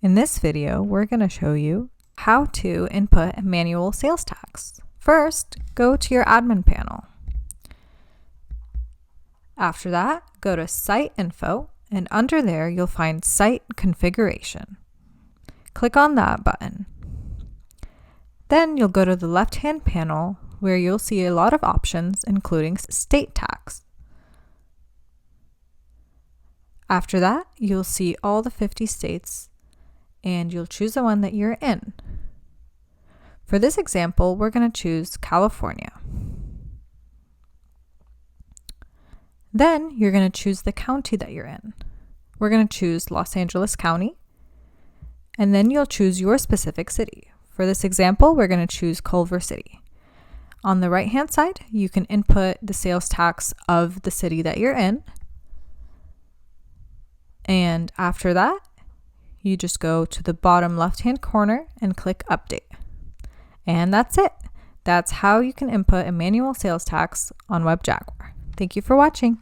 In this video, we're going to show you how to input a manual sales tax. First, go to your admin panel. After that, go to Site Info, and under there you'll find Site Configuration. Click on that button. Then you'll go to the left-hand panel where you'll see a lot of options, including state tax. After that, you'll see all the 50 states, and you'll choose the one that you're in. For this example, we're going to choose California. Then you're going to choose the county that you're in. We're going to choose Los Angeles County, and then you'll choose your specific city. For this example, we're going to choose Culver City. On the right-hand side, you can input the sales tax of the city that you're in. And after that, you just go to the bottom left-hand corner and click Update. And that's it. That's how you can input a manual sales tax on WebJaguar. Thank you for watching.